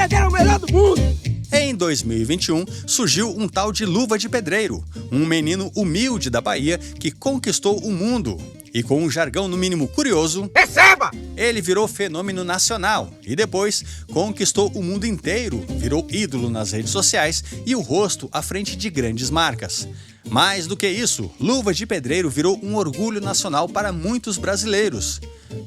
que era o melhor do mundo. Em 2021, surgiu um tal de Luva de Pedreiro, um menino humilde da Bahia que conquistou o mundo. E com um jargão no mínimo curioso, Receba! ele virou fenômeno nacional e depois conquistou o mundo inteiro, virou ídolo nas redes sociais e o rosto à frente de grandes marcas. Mais do que isso, Luva de Pedreiro virou um orgulho nacional para muitos brasileiros.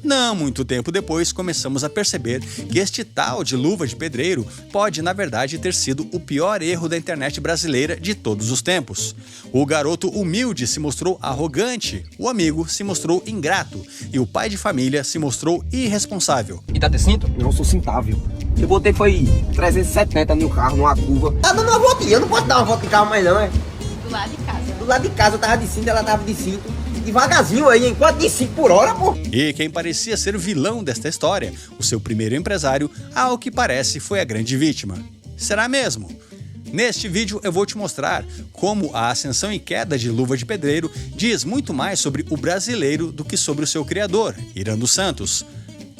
Não muito tempo depois, começamos a perceber que este tal de Luva de Pedreiro pode, na verdade, ter sido o pior erro da internet brasileira de todos os tempos. O garoto humilde se mostrou arrogante, o amigo se mostrou ingrato e o pai de família se mostrou irresponsável. E tá de cinto? Não sou cintável. Eu botei foi 370 no carro, numa curva. Tá dando uma voltinha, eu não posso dar uma volta de carro mais não, é? Do lado de casa. Do lado de casa eu tava de cinto, ela tava de cinto. Devagarzinho aí, em 45 por hora, pô. E quem parecia ser o vilão desta história, o seu primeiro empresário, ao que parece foi a grande vítima. Será mesmo? Neste vídeo eu vou te mostrar como a ascensão e queda de Luva de Pedreiro diz muito mais sobre o brasileiro do que sobre o seu criador, Irã dos Santos.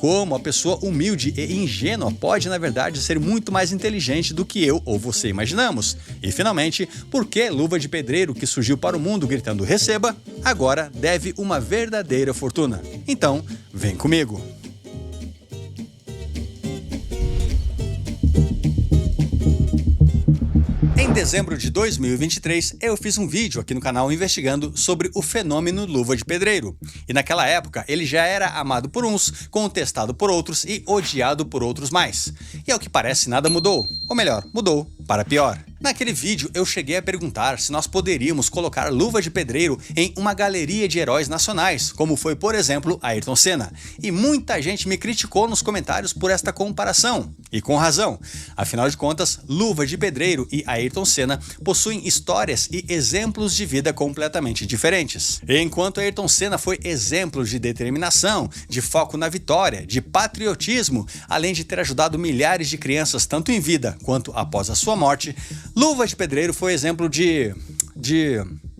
Como a pessoa humilde e ingênua pode, na verdade, ser muito mais inteligente do que eu ou você imaginamos. E, finalmente, por que Luva de Pedreiro, que surgiu para o mundo gritando receba, agora deve uma verdadeira fortuna. Então, vem comigo! Em dezembro de 2023, eu fiz um vídeo aqui no canal investigando sobre o fenômeno Luva de Pedreiro. E naquela época, ele já era amado por uns, contestado por outros e odiado por outros mais. E ao que parece, nada mudou. Ou melhor, mudou para pior. Naquele vídeo, eu cheguei a perguntar se nós poderíamos colocar Luva de Pedreiro em uma galeria de heróis nacionais, como foi, por exemplo, Ayrton Senna. E muita gente me criticou nos comentários por esta comparação. E com razão. Afinal de contas, Luva de Pedreiro e Ayrton Senna possuem histórias e exemplos de vida completamente diferentes. Enquanto Ayrton Senna foi exemplo de determinação, de foco na vitória, de patriotismo, além de ter ajudado milhares de crianças tanto em vida quanto após a sua morte, Luva de Pedreiro foi exemplo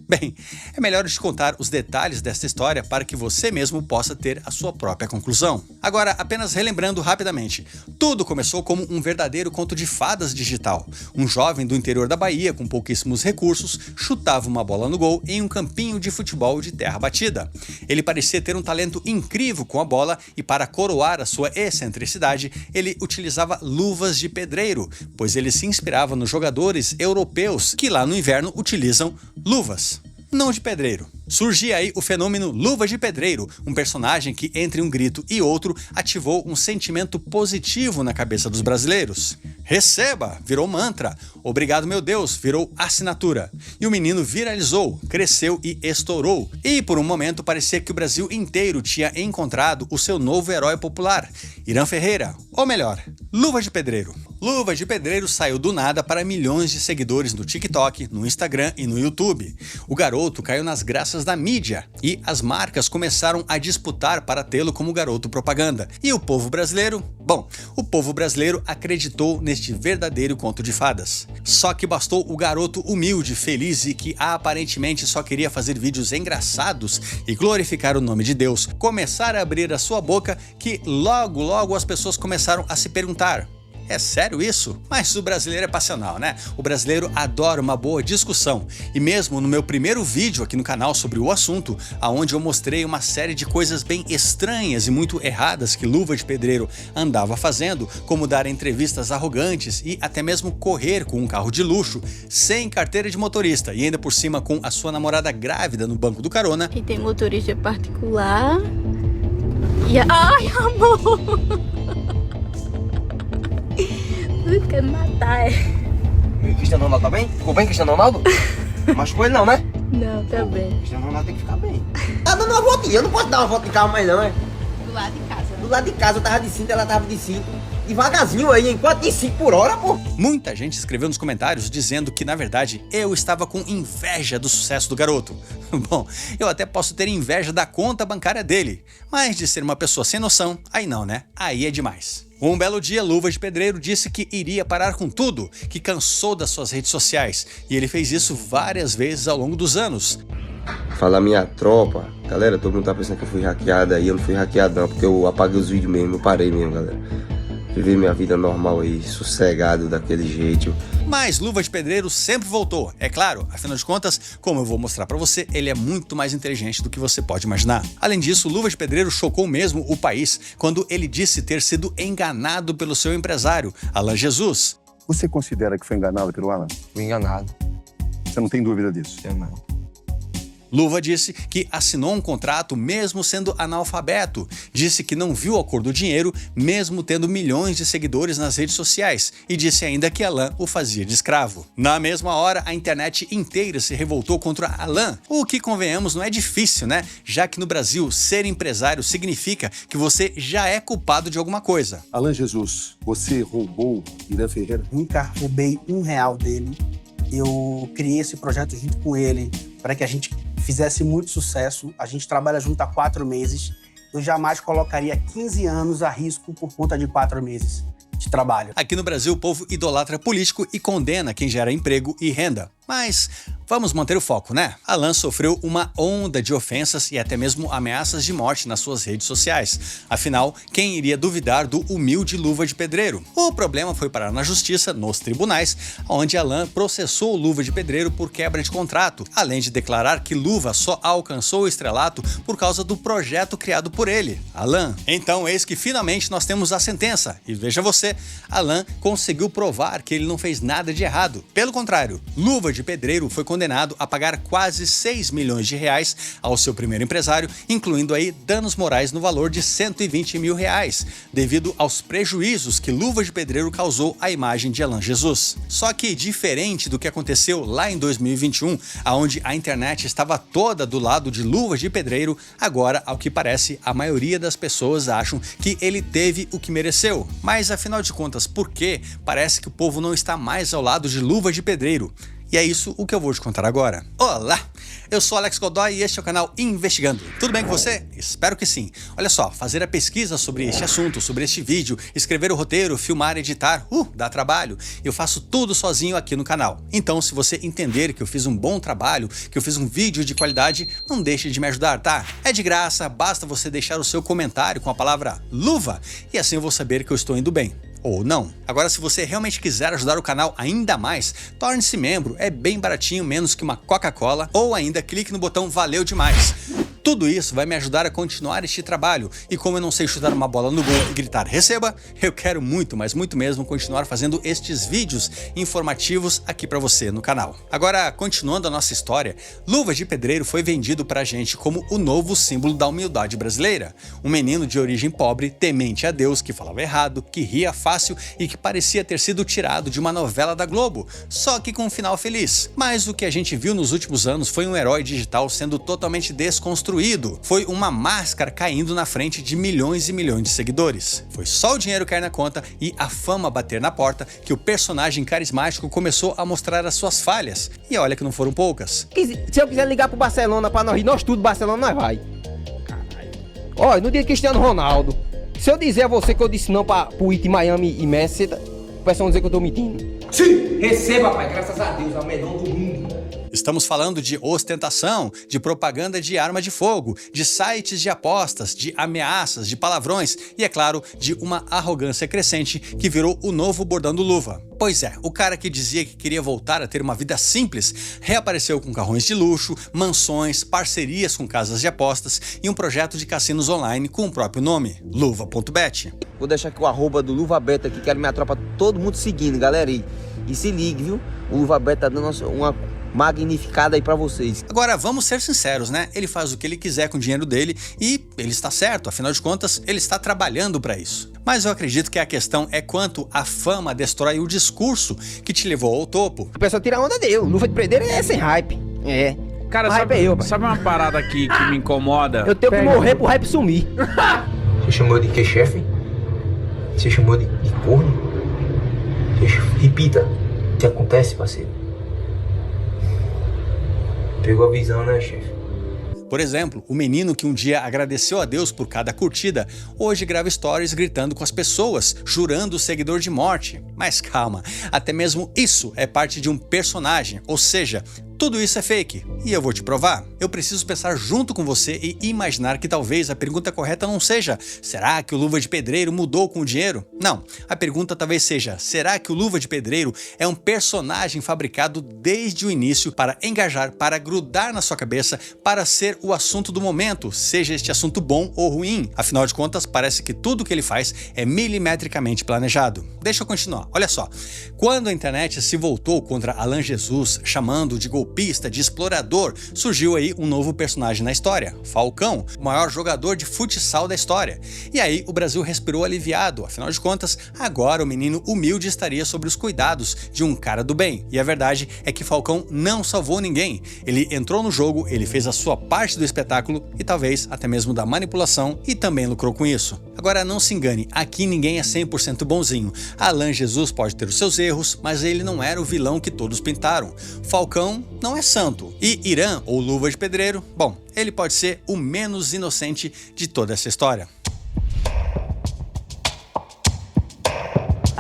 Bem, é melhor eu te contar os detalhes desta história para que você mesmo possa ter a sua própria conclusão. Agora, apenas relembrando rapidamente, tudo começou como um verdadeiro conto de fadas digital. Um jovem do interior da Bahia, com pouquíssimos recursos, chutava uma bola no gol em um campinho de futebol de terra batida. Ele parecia ter um talento incrível com a bola e, para coroar a sua excentricidade, ele utilizava luvas de pedreiro, pois ele se inspirava nos jogadores europeus que lá no inverno utilizam luvas, não de pedreiro. Surgia aí o fenômeno Luva de Pedreiro, um personagem que, entre um grito e outro, ativou um sentimento positivo na cabeça dos brasileiros. Receba virou mantra, obrigado meu Deus virou assinatura. E o menino viralizou, cresceu e estourou. E por um momento parecia que o Brasil inteiro tinha encontrado o seu novo herói popular, Irã Ferreira, ou melhor, Luva de Pedreiro. Luva de Pedreiro saiu do nada para milhões de seguidores no TikTok, no Instagram e no YouTube. O garoto caiu nas graças da mídia e as marcas começaram a disputar para tê-lo como garoto propaganda. E o povo brasileiro? Bom, o povo brasileiro acreditou neste verdadeiro conto de fadas. Só que bastou o garoto humilde, feliz e que aparentemente só queria fazer vídeos engraçados e glorificar o nome de Deus começar a abrir a sua boca que logo as pessoas começaram a se perguntar: é sério isso? Mas o brasileiro é passional, né? O brasileiro adora uma boa discussão. E mesmo no meu primeiro vídeo aqui no canal sobre o assunto, onde eu mostrei uma série de coisas bem estranhas e muito erradas que Luva de Pedreiro andava fazendo, como dar entrevistas arrogantes e até mesmo correr com um carro de luxo, sem carteira de motorista e ainda por cima com a sua namorada grávida no banco do carona. E tem motorista particular. E ai, amor! Quer me matar, E Cristiano Ronaldo tá bem? Ficou bem, Cristiano Ronaldo? Machucou ele não, né? Não, tá bem. Cristiano Ronaldo tem que ficar bem. Tá dando uma voltinha, eu não posso dar uma volta de carro mais não, é? Do lado de casa. Do lado de casa eu tava de cinto, ela tava de cinto. Devagarzinho aí, em 45 por hora, pô. Muita gente escreveu nos comentários dizendo que, na verdade, eu estava com inveja do sucesso do garoto. Bom, eu até posso ter inveja da conta bancária dele, mas de ser uma pessoa sem noção, aí não, né? Aí é demais. Um belo dia, Luva de Pedreiro disse que iria parar com tudo, que cansou das suas redes sociais, e ele fez isso várias vezes ao longo dos anos. Fala minha tropa, galera, todo mundo tá pensando que eu fui hackeado aí, eu não fui hackeado não, porque eu apaguei os vídeos mesmo, eu parei mesmo, galera. viver minha vida normal aí, sossegado daquele jeito. Mas Luva de Pedreiro sempre voltou, é claro, afinal de contas, como eu vou mostrar pra você, ele é muito mais inteligente do que você pode imaginar. Além disso, Luva de Pedreiro chocou mesmo o país quando ele disse ter sido enganado pelo seu empresário, Alan Jesus. Você considera que foi enganado pelo Alan? Fui enganado. Você não tem dúvida disso? Não. Luva disse que assinou um contrato mesmo sendo analfabeto. Disse que não viu a cor do dinheiro, mesmo tendo milhões de seguidores nas redes sociais. E disse ainda que Alan o fazia de escravo. Na mesma hora, a internet inteira se revoltou contra Alan. O que, convenhamos, não é difícil, né? Já que no Brasil, ser empresário significa que você já é culpado de alguma coisa. Alan Jesus, você roubou Irã Ferreira? Nunca roubei R$1 dele. Eu criei esse projeto junto com ele para que a gente fizesse muito sucesso. A gente trabalha junto há 4 meses. Eu jamais colocaria 15 anos a risco por conta de 4 meses de trabalho. Aqui no Brasil, o povo idolatra político e condena quem gera emprego e renda. Mas vamos manter o foco, né? Alan sofreu uma onda de ofensas e até mesmo ameaças de morte nas suas redes sociais. Afinal, quem iria duvidar do humilde Luva de Pedreiro? O problema foi parar na justiça, nos tribunais, onde Alan processou o Luva de Pedreiro por quebra de contrato, além de declarar que Luva só alcançou o estrelato por causa do projeto criado por ele, Alan. Então, eis que finalmente nós temos a sentença. E veja você, Alan conseguiu provar que ele não fez nada de errado. Pelo contrário, Luva de Pedreiro foi condenado a pagar quase 6 milhões de reais ao seu primeiro empresário, incluindo aí danos morais no valor de 120 mil reais, devido aos prejuízos que Luva de Pedreiro causou à imagem de Alan Jesus. Só que, diferente do que aconteceu lá em 2021, onde a internet estava toda do lado de Luva de Pedreiro, agora, ao que parece, a maioria das pessoas acham que ele teve o que mereceu. Mas, afinal de contas, por que parece que o povo não está mais ao lado de Luva de Pedreiro? E é isso o que eu vou te contar agora. Olá! Eu sou Alex Godoy e este é o canal Investigando. Tudo bem com você? Espero que sim. Olha só, fazer a pesquisa sobre este assunto, sobre este vídeo, escrever o roteiro, filmar, editar, dá trabalho. Eu faço tudo sozinho aqui no canal. Então, se você entender que eu fiz um bom trabalho, que eu fiz um vídeo de qualidade, não deixe de me ajudar, tá? É de graça, basta você deixar o seu comentário com a palavra luva e assim eu vou saber que eu estou indo bem. Ou não. Agora, se você realmente quiser ajudar o canal ainda mais, torne-se membro, é bem baratinho, menos que uma Coca-Cola, ou ainda clique no botão Valeu Demais. Tudo isso vai me ajudar a continuar este trabalho, e como eu não sei chutar uma bola no gol e gritar receba, eu quero muito, mas muito mesmo, continuar fazendo estes vídeos informativos aqui pra você no canal. Agora, continuando a nossa história, Luva de Pedreiro foi vendido pra gente como o novo símbolo da humildade brasileira. Um menino de origem pobre, temente a Deus, que falava errado, que ria fácil e que parecia ter sido tirado de uma novela da Globo, só que com um final feliz. Mas o que a gente viu nos últimos anos foi um herói digital sendo totalmente desconstruído. Foi uma máscara caindo na frente de milhões e milhões de seguidores. Foi só o dinheiro cair na conta e a fama bater na porta que o personagem carismático começou a mostrar as suas falhas. E olha que não foram poucas. Se eu quiser ligar pro Barcelona pra nós ir, nós tudo Barcelona nós vai. Olha, no dia de Cristiano Ronaldo, se eu dizer a você que eu disse não pro It Miami e Messi, o pessoal vai dizer que eu tô mentindo. Sim! Receba, pai, graças a Deus, é o melhor do mundo. Estamos falando de ostentação, de propaganda de arma de fogo, de sites de apostas, de ameaças, de palavrões e, é claro, de uma arrogância crescente que virou o novo bordão do Luva. Pois é, o cara que dizia que queria voltar a ter uma vida simples reapareceu com carrões de luxo, mansões, parcerias com casas de apostas e um projeto de cassinos online com o próprio nome, Luva.bet. Vou deixar aqui o arroba do Luva Beta aqui, quero minha tropa, todo mundo seguindo, galera. E se ligue, viu? O Luva Beta tá dando uma magnificada aí pra vocês. Agora, vamos ser sinceros, né? Ele faz o que ele quiser com o dinheiro dele e ele está certo, afinal de contas, ele está trabalhando pra isso. Mas eu acredito que a questão é quanto a fama destrói o discurso que te levou ao topo. O pessoal tira a onda dele, Luva de Pedreiro é sem hype. É. Cara, sabe uma parada aqui que me incomoda? Eu tenho que morrer pro hype sumir. Você chamou de que, chefe? Você chamou de corno? Repita. O que acontece, parceiro? Pegou a visão, né, chefe? Por exemplo, o menino que um dia agradeceu a Deus por cada curtida, hoje grava stories gritando com as pessoas, jurando o seguidor de morte. Mas calma, até mesmo isso é parte de um personagem, ou seja, Tudo isso é fake, e eu vou te provar. Eu preciso pensar junto com você e imaginar que talvez a pergunta correta não seja: será que o Luva de Pedreiro mudou com o dinheiro? Não, a pergunta talvez seja: será que o Luva de Pedreiro é um personagem fabricado desde o início para engajar, para grudar na sua cabeça, para ser o assunto do momento, seja este assunto bom ou ruim? Afinal de contas, parece que tudo que ele faz é milimetricamente planejado. Deixa eu continuar, olha só. Quando a internet se voltou contra Alan Jesus, chamando de golpista, de explorador, surgiu aí um novo personagem na história, Falcão, o maior jogador de futsal da história. E aí o Brasil respirou aliviado, afinal de contas, agora o menino humilde estaria sob os cuidados de um cara do bem. E a verdade é que Falcão não salvou ninguém. Ele entrou no jogo, ele fez a sua parte do espetáculo e talvez até mesmo da manipulação e também lucrou com isso. Agora não se engane, aqui ninguém é 100% bonzinho. Alan Jesus pode ter os seus erros, mas ele não era o vilão que todos pintaram. Falcão não é santo. E Irã, ou Luva de Pedreiro, bom, ele pode ser o menos inocente de toda essa história.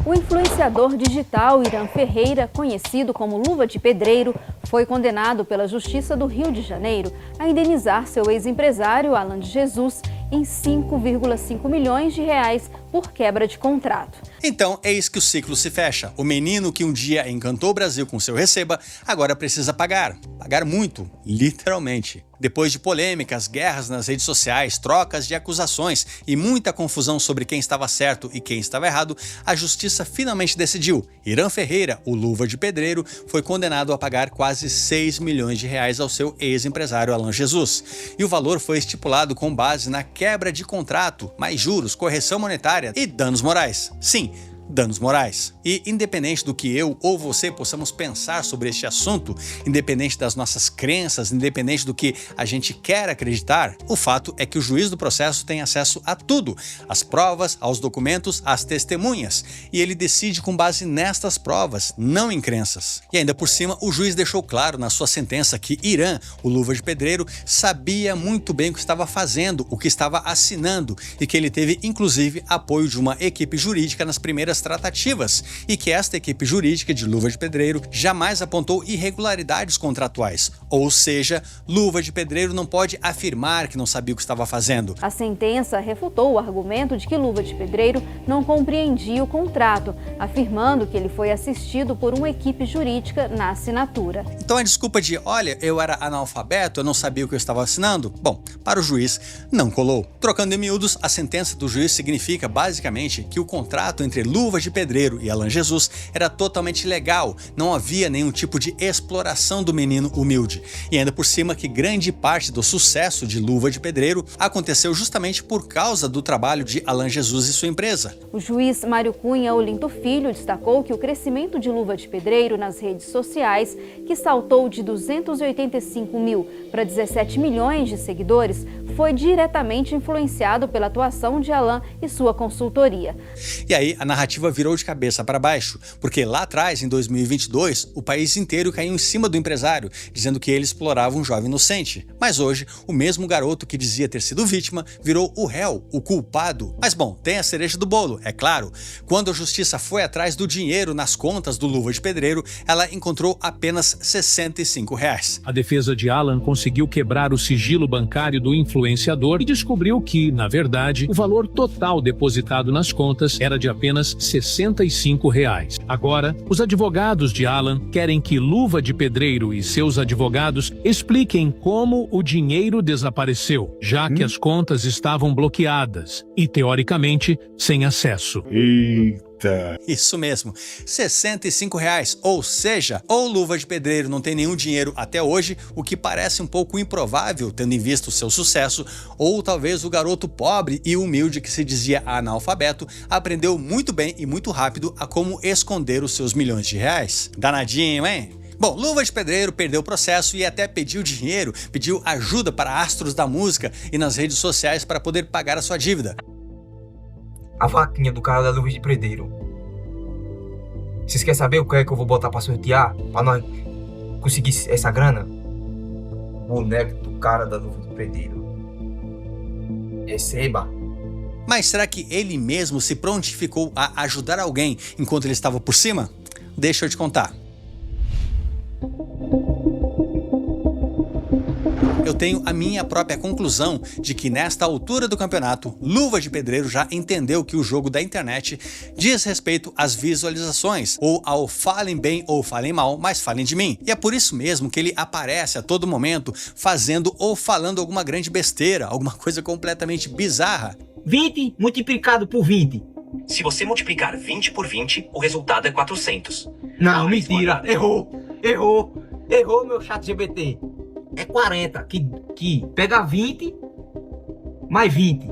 O influenciador digital Irã Ferreira, conhecido como Luva de Pedreiro, foi condenado pela Justiça do Rio de Janeiro a indenizar seu ex-empresário Alan de Jesus em 5,5 milhões de reais por quebra de contrato. Então, eis que o ciclo se fecha. O menino que um dia encantou o Brasil com seu receba, agora precisa pagar. Pagar muito, literalmente. Depois de polêmicas, guerras nas redes sociais, trocas de acusações e muita confusão sobre quem estava certo e quem estava errado, a justiça finalmente decidiu. Irã Ferreira, o Luva de Pedreiro, foi condenado a pagar quase 6 milhões de reais ao seu ex-empresário Alan Jesus. E o valor foi estipulado com base na quebra de contrato, mais juros, correção monetária e danos morais. Sim, danos morais. E independente do que eu ou você possamos pensar sobre este assunto, independente das nossas crenças, independente do que a gente quer acreditar, o fato é que o juiz do processo tem acesso a tudo, às provas, aos documentos, às testemunhas, e ele decide com base nestas provas, não em crenças. E ainda por cima, o juiz deixou claro na sua sentença que Irã, o Luva de Pedreiro, sabia muito bem o que estava fazendo, o que estava assinando, e que ele teve inclusive apoio de uma equipe jurídica nas primeiras tratativas, e que esta equipe jurídica de Luva de Pedreiro jamais apontou irregularidades contratuais. Ou seja, Luva de Pedreiro não pode afirmar que não sabia o que estava fazendo. A sentença refutou o argumento de que Luva de Pedreiro não compreendia o contrato, afirmando que ele foi assistido por uma equipe jurídica na assinatura. Então a desculpa de, olha, eu era analfabeto, eu não sabia o que eu estava assinando, bom, para o juiz não colou. Trocando em miúdos, a sentença do juiz significa basicamente que o contrato entre Luva de Pedreiro e Alan Jesus era totalmente legal, não havia nenhum tipo de exploração do menino humilde. E ainda por cima que grande parte do sucesso de Luva de Pedreiro aconteceu justamente por causa do trabalho de Alan Jesus e sua empresa. O juiz Mário Cunha Olinto Filho destacou que o crescimento de Luva de Pedreiro nas redes sociais, que saltou de 285 mil para 17 milhões de seguidores, foi diretamente influenciado pela atuação de Alan e sua consultoria. E aí a narrativa virou de cabeça para baixo, porque lá atrás, em 2022, o país inteiro caiu em cima do empresário, dizendo que ele explorava um jovem inocente. Mas hoje, o mesmo garoto que dizia ter sido vítima virou o réu, o culpado. Mas bom, tem a cereja do bolo, é claro. Quando a justiça foi atrás do dinheiro nas contas do Luva de Pedreiro, ela encontrou apenas R$65. A defesa de Alan conseguiu quebrar o sigilo bancário do influenciador e descobriu que, na verdade, o valor total depositado nas contas era de apenas R$65. Agora, os advogados de Alan querem que Luva de Pedreiro e seus advogados expliquem como o dinheiro desapareceu, já que as contas estavam bloqueadas e, teoricamente, sem acesso. Isso mesmo, R$65, ou seja, ou Luva de Pedreiro não tem nenhum dinheiro até hoje, o que parece um pouco improvável tendo em vista o seu sucesso, ou talvez o garoto pobre e humilde que se dizia analfabeto aprendeu muito bem e muito rápido a como esconder os seus milhões de reais. Danadinho, hein? Bom, Luva de Pedreiro perdeu o processo e até pediu dinheiro, pediu ajuda para astros da música e nas redes sociais para poder pagar a sua dívida. A vaquinha do cara da Luva de Pedreiro. Vocês querem saber o que é que eu vou botar pra sortear? Pra nós conseguir essa grana? Boneco do cara da Luva de Pedreiro. Receba. Mas será que ele mesmo se prontificou a ajudar alguém enquanto ele estava por cima? Deixa eu te contar. eu tenho a minha própria conclusão de que nesta altura do campeonato, Luva de Pedreiro já entendeu que o jogo da internet diz respeito às visualizações, ou ao falem bem ou falem mal, mas falem de mim. E é por isso mesmo que ele aparece a todo momento fazendo ou falando alguma grande besteira, alguma coisa completamente bizarra. 20 multiplicado por 20. Se você multiplicar 20 por 20, o resultado é 400. Não, mentira. Errou, meu chat GPT. É 40, que pega 20 mais 20,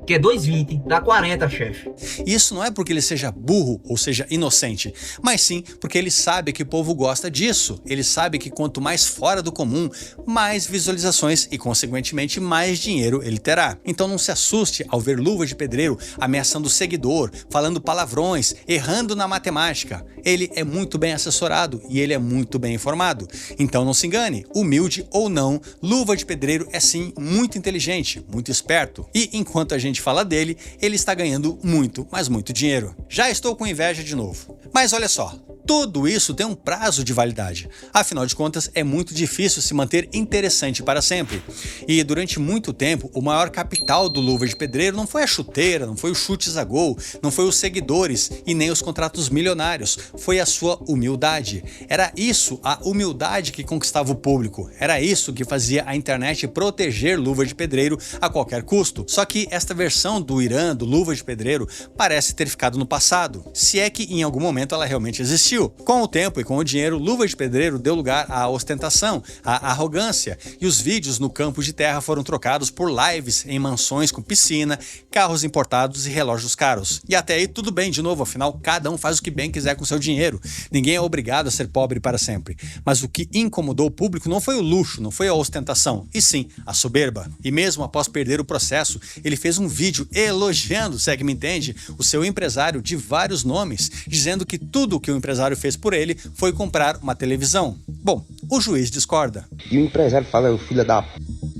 que é 2,20, dá 40, chefe. Isso não é porque ele seja burro ou seja inocente, mas sim porque ele sabe que o povo gosta disso. Ele sabe que quanto mais fora do comum, mais visualizações e, consequentemente, mais dinheiro ele terá. Então não se assuste ao ver Luva de Pedreiro ameaçando o seguidor, falando palavrões, errando na matemática. Ele é muito bem assessorado e ele é muito bem informado. Então não se engane, humilde ou não, Luva de Pedreiro é sim muito inteligente, muito esperto. E enquanto a gente fala dele, ele está ganhando muito, mas muito dinheiro. Já estou com inveja de novo. Mas olha só, tudo isso tem um prazo de validade. Afinal de contas, é muito difícil se manter interessante para sempre. E durante muito tempo, o maior capital do Luva de Pedreiro não foi a chuteira, não foi os chutes a gol, não foi os seguidores e nem os contratos milionários. Foi a sua humildade. Era isso, a humildade, que conquistava o público. Era isso que fazia a internet proteger Luva de Pedreiro a qualquer custo. Só que esta versão do Irã, do Luva de Pedreiro, parece ter ficado no passado. Se é que em algum momento ela realmente existiu. Com o tempo e com o dinheiro, Luva de Pedreiro deu lugar à ostentação, à arrogância, e os vídeos no campo de terra foram trocados por lives em mansões com piscina, carros importados e relógios caros. E até aí tudo bem, de novo, afinal cada um faz o que bem quiser com seu dinheiro. Ninguém é obrigado a ser pobre para sempre. Mas o que incomodou o público não foi o luxo, não foi a ostentação, e sim a soberba. E mesmo após perder o processo, ele fez um vídeo elogiando, se é que me entende, o seu empresário de vários nomes, dizendo que tudo o que o empresário fez por ele foi comprar uma televisão. Bom, o juiz discorda. E o empresário fala, o filho da p...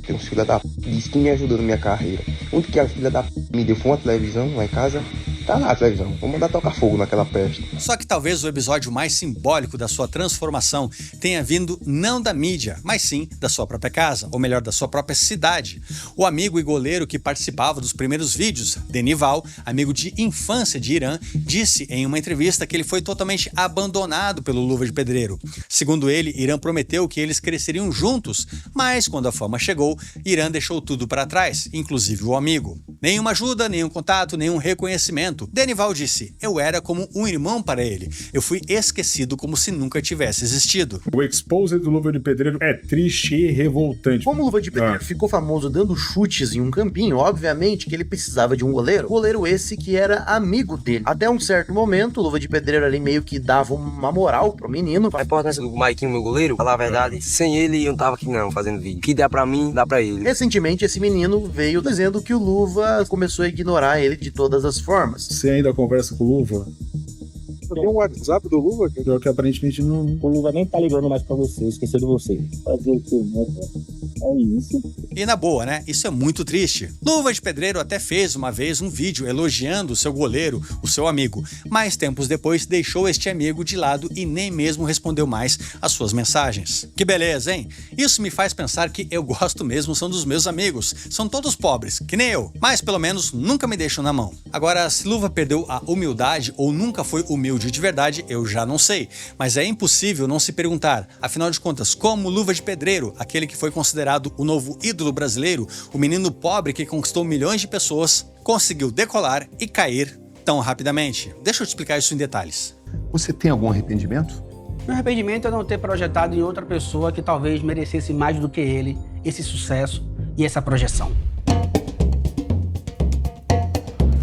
Tem um filho da p... Disse que me ajudou na minha carreira. Onde que a filha da p... me deu foi uma televisão lá em casa. Tá lá a televisão, vou mandar tocar fogo naquela peste. Só que talvez o episódio mais simbólico da sua transformação tenha vindo não da mídia, mas sim da sua própria casa, ou melhor, da sua própria cidade. O amigo e goleiro que participava dos primeiros vídeos, Denival, amigo de infância de Irã, disse em uma entrevista que ele foi totalmente abandonado pelo Luva de Pedreiro. Segundo ele, Irã prometeu que eles cresceriam juntos, mas quando a fama chegou, Irã deixou tudo para trás, inclusive o amigo. Nenhuma ajuda, nenhum contato, nenhum reconhecimento. Denival disse, eu era como um irmão para ele. Eu fui esquecido como se nunca tivesse existido. O expose do Luva de Pedreiro é triste e revoltante. Como o Luva de Pedreiro ficou famoso dando chutes em um campinho, obviamente que ele precisava de um goleiro. Goleiro esse que era amigo dele. Até um certo momento, o Luva de Pedreiro ali meio que dava uma moral pro menino. A importância do Maiquinho, meu goleiro, falar a verdade, sem ele eu não tava aqui não, fazendo vídeo. O que dá pra mim, dá pra ele. Recentemente, esse menino veio dizendo que o Luva começou a ignorar ele de todas as formas. Você ainda conversa com o Luva? Tem um WhatsApp do Luva? Pior que aparentemente não. O Luva nem tá ligando mais pra você, esqueceu de você. Fazer o que, né? É isso. E na boa, né? Isso é muito triste. Luva de Pedreiro até fez uma vez um vídeo elogiando o seu goleiro, o seu amigo, mas tempos depois deixou este amigo de lado e nem mesmo respondeu mais às suas mensagens. Que beleza, hein? Isso me faz pensar que eu gosto mesmo são dos meus amigos. São todos pobres, que nem eu, mas pelo menos nunca me deixam na mão. Agora, se Luva perdeu a humildade ou nunca foi humilde de verdade, eu já não sei. Mas é impossível não se perguntar, afinal de contas, como Luva de Pedreiro, aquele que foi considerado o novo ídolo brasileiro, o menino pobre que conquistou milhões de pessoas, conseguiu decolar e cair tão rapidamente. Deixa eu te explicar isso em detalhes. Você tem algum arrependimento? Meu arrependimento é não ter projetado em outra pessoa que talvez merecesse mais do que ele esse sucesso e essa projeção.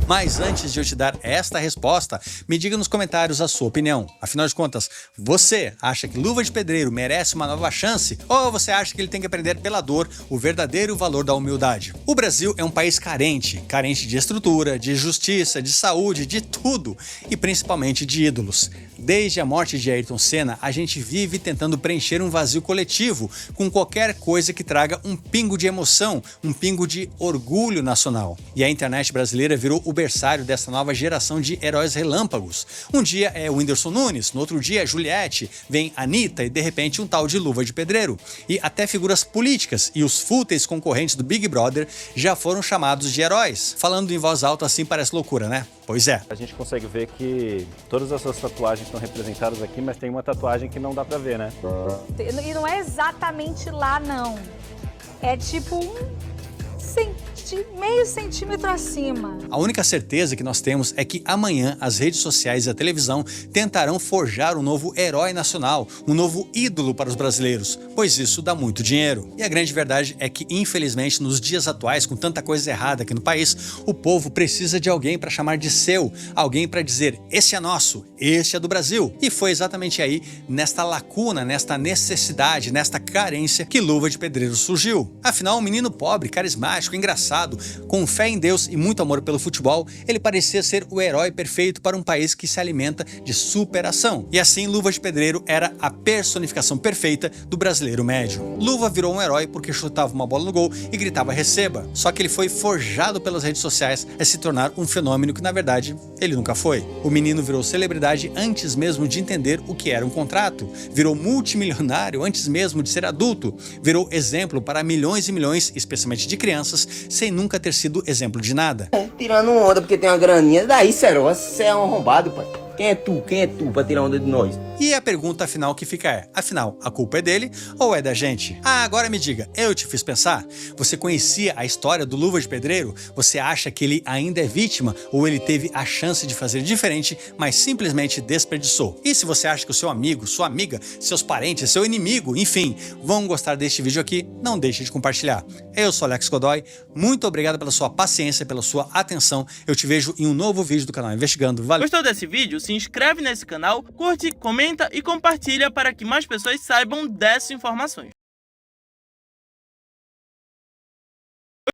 Mas antes de eu te dar esta resposta, me diga nos comentários a sua opinião. Afinal de contas, você acha que Luva de Pedreiro merece uma nova chance? Ou você acha que ele tem que aprender pela dor o verdadeiro valor da humildade? O Brasil é um país carente de estrutura, de justiça, de saúde, de tudo. E principalmente de ídolos. Desde a morte de Ayrton Senna, a gente vive tentando preencher um vazio coletivo com qualquer coisa que traga um pingo de emoção, um pingo de orgulho nacional. E a internet brasileira virou o berçário dessa nova geração de heróis relâmpagos. Um dia é o Whindersson Nunes, no outro dia é Juliette, vem Anitta e de repente um tal de Luva de Pedreiro. E até figuras políticas e os fúteis concorrentes do Big Brother já foram chamados de heróis. Falando em voz alta assim parece loucura, né? Pois é. A gente consegue ver que todas essas tatuagens estão representadas aqui, mas tem uma tatuagem que não dá pra ver, né? E não é exatamente lá, não. É tipo meio centímetro acima. A única certeza que nós temos é que amanhã as redes sociais e a televisão tentarão forjar um novo herói nacional, um novo ídolo para os brasileiros, pois isso dá muito dinheiro. E a grande verdade é que, infelizmente, nos dias atuais, com tanta coisa errada aqui no país, o povo precisa de alguém para chamar de seu, alguém para dizer, esse é nosso, este é do Brasil. E foi exatamente aí, nesta lacuna, nesta necessidade, nesta carência, que Luva de Pedreiro surgiu. Afinal, um menino pobre, carismático, engraçado, com fé em Deus e muito amor pelo futebol, ele parecia ser o herói perfeito para um país que se alimenta de superação. E assim, Luva de Pedreiro era a personificação perfeita do brasileiro médio. Luva virou um herói porque chutava uma bola no gol e gritava receba. Só que ele foi forjado pelas redes sociais a se tornar um fenômeno que, na verdade, ele nunca foi. O menino virou celebridade antes mesmo de entender o que era um contrato. Virou multimilionário antes mesmo de ser adulto. Virou exemplo para milhões e milhões, especialmente de crianças, sem nunca ter sido exemplo de nada. Tirando onda porque tem uma graninha, daí, sério, você é um arrombado, pai. Quem é tu pra tirar onda de nós? E a pergunta afinal que fica é, afinal, a culpa é dele ou é da gente? Ah, agora me diga, eu te fiz pensar? Você conhecia a história do Luva de Pedreiro? Você acha que ele ainda é vítima ou ele teve a chance de fazer diferente, mas simplesmente desperdiçou? E se você acha que o seu amigo, sua amiga, seus parentes, seu inimigo, enfim, vão gostar deste vídeo aqui, não deixe de compartilhar. Eu sou Alex Godoy, muito obrigado pela sua paciência, pela sua atenção. Eu te vejo em um novo vídeo do canal Investigando. Valeu! Gostou desse vídeo? Se inscreve nesse canal, curte, comenta e compartilha para que mais pessoas saibam dessas informações.